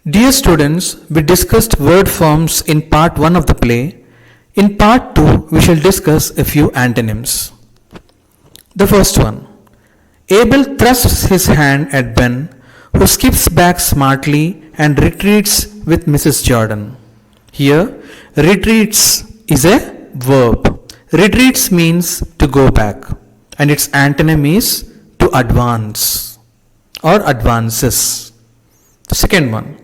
Dear students, we discussed word forms in part 1 of the play. In part 2, we shall discuss a few antonyms. The first one. Abel thrusts his hand at Ben, who skips back smartly and retreats with Mrs. Jordan. Here, retreats is a verb. Retreats means to go back, and its antonym is to advance or advances. The second one.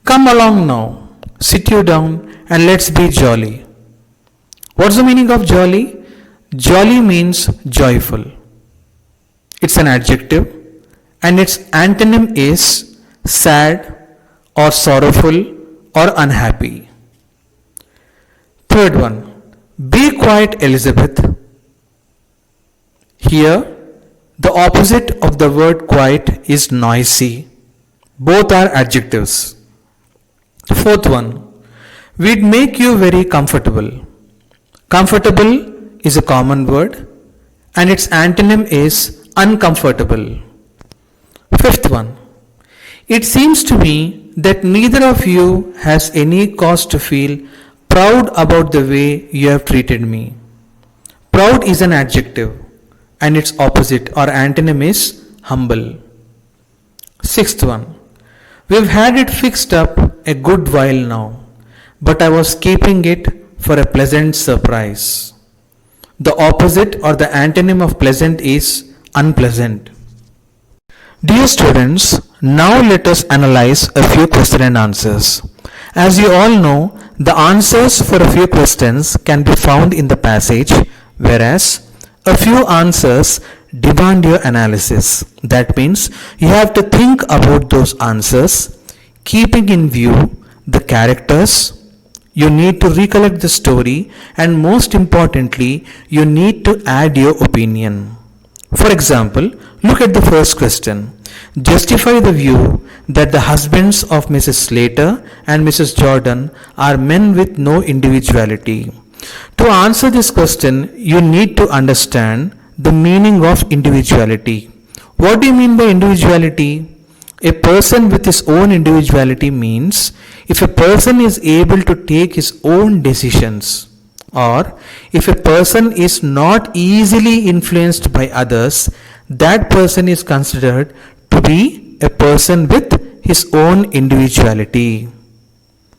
Come along now, sit you down and let's be jolly. What's the meaning of jolly? Jolly means joyful. It's an adjective and its antonym is sad or sorrowful or unhappy. Third one, be quiet, Elizabeth. Here, the opposite of the word quiet is noisy. Both are adjectives. Fourth one, we'd make you very comfortable. Comfortable is a common word and its antonym is uncomfortable. Fifth one, it seems to me that neither of you has any cause to feel proud about the way you have treated me. Proud is an adjective and its opposite or antonym is humble. Sixth one, we've had it fixed up a good while now, but I was keeping it for a pleasant surprise. The opposite or the antonym of pleasant is unpleasant. Dear students, now let us analyze a few question and answers. As you all know, the answers for a few questions can be found in the passage, whereas a few answers demand your analysis. That means you have to think about those answers, keeping in view the characters. You need to recollect the story, and most importantly, you need to add your opinion. For example, look at the first question. Justify the view that the husbands of Mrs. Slater and Mrs. Jordan are men with no individuality. To answer this question, you need to understand the meaning of individuality. What do you mean by individuality? A person with his own individuality means if a person is able to take his own decisions, or if a person is not easily influenced by others, that person is considered to be a person with his own individuality.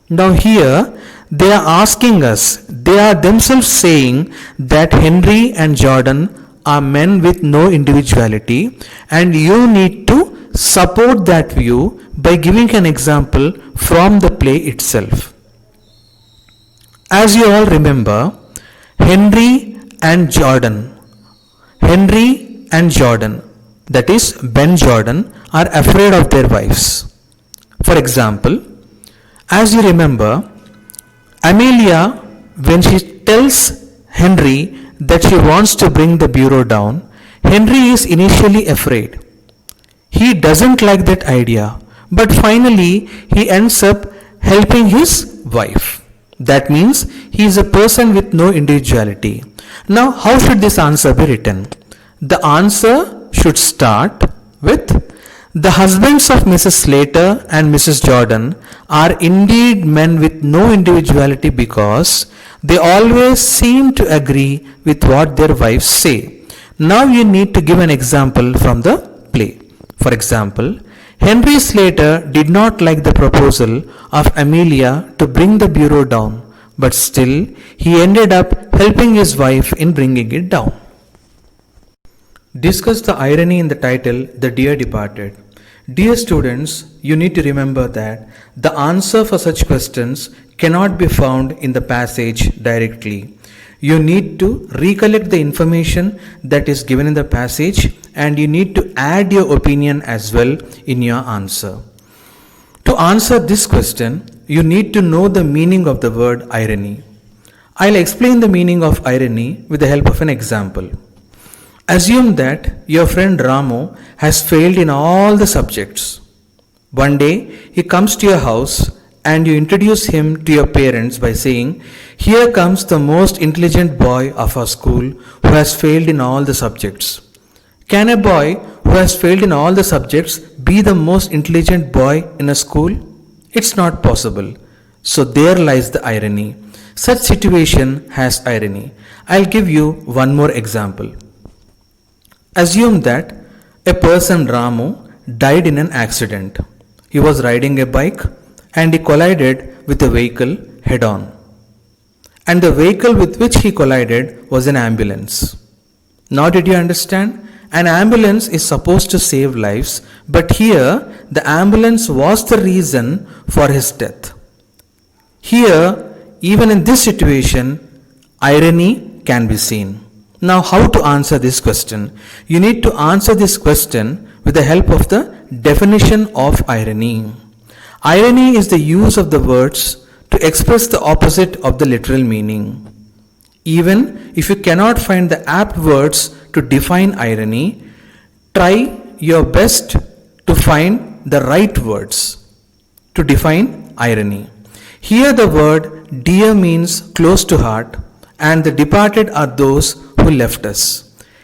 Now here they are asking us, they are themselves saying that Henry and Jordan are men with no individuality, and you need to support that view by giving an example from the play itself. As you all remember, Henry and Jordan, that is Ben Jordan, are afraid of their wives. For example, as you remember, Amelia, when she tells Henry that she wants to bring the bureau down, Henry is initially afraid. He doesn't like that idea, but finally he ends up helping his wife. That means he is a person with no individuality. Now, how should this answer be written? The answer should start with, the husbands of Mrs. Slater and Mrs. Jordan are indeed men with no individuality because they always seem to agree with what their wives say. Now you need to give an example from the play. For example, Henry Slater did not like the proposal of Amelia to bring the bureau down, but still he ended up helping his wife in bringing it down. Discuss the irony in the title, The Dear Departed. Dear students, you need to remember that the answer for such questions cannot be found in the passage directly. You need to recollect the information that is given in the passage, and you need to add your opinion as well in your answer. To answer this question, you need to know the meaning of the word irony. I'll explain the meaning of irony with the help of an example. Assume that your friend Ramu has failed in all the subjects. One day, he comes to your house and you introduce him to your parents by saying, "Here comes the most intelligent boy of our school who has failed in all the subjects." Can a boy who has failed in all the subjects be the most intelligent boy in a school? It's not possible. So there lies the irony. Such situation has irony. I'll give you one more example. Assume that a person Ramu died in an accident. He was riding a bike and he collided with a vehicle head on. And the vehicle with which he collided was an ambulance. Now, did you understand? An ambulance is supposed to save lives, but here the ambulance was the reason for his death. Here, even in this situation, irony can be seen. Now, how to answer this question? You need to answer this question with the help of the definition of irony. Irony is the use of the words to express the opposite of the literal meaning. Even if you cannot find the apt words to define irony, try your best to find the right words to define irony. Here the word dear means close to heart, and the departed are those who left us.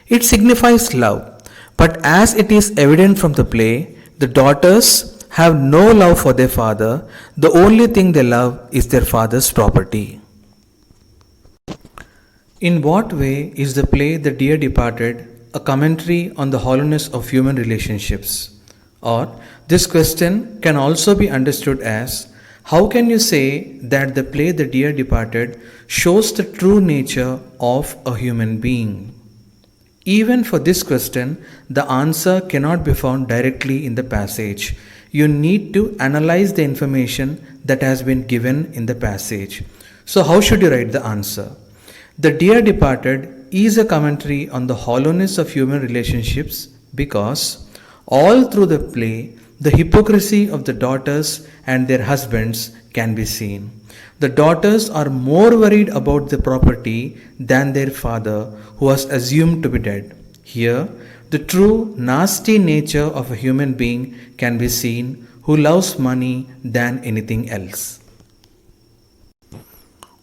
It signifies love, but as it is evident from the play, the daughters have no love for their father. The only thing they love is their father's property. In what way is the play The Dear Departed a commentary on the hollowness of human relationships? Or this question can also be understood as, how can you say that the play The Dear Departed shows the true nature of a human being? Even for this question, the answer cannot be found directly in the passage. You need to analyze the information that has been given in the passage. So, how should you write the answer? The Dear Departed is a commentary on the hollowness of human relationships because all through the play, the hypocrisy of the daughters and their husbands can be seen. The daughters are more worried about the property than their father, who was assumed to be dead. Here, the true nasty nature of a human being can be seen, who loves money than anything else.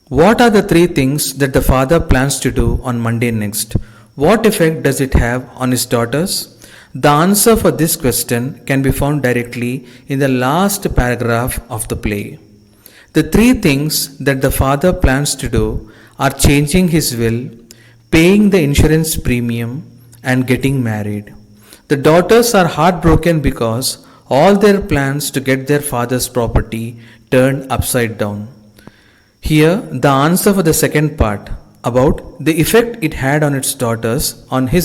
What are the three things that the father plans to do on Monday next? What effect does it have on his daughters? The answer for this question can be found directly in the last paragraph of the play. The three things that the father plans to do are changing his will, paying the insurance premium, and getting married. The daughters are heartbroken because all their plans to get their father's property turned upside down. Here, the answer for the second part about the effect it had on his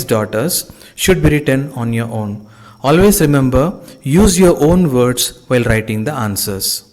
daughters, should be written on your own. Always remember, use your own words while writing the answers.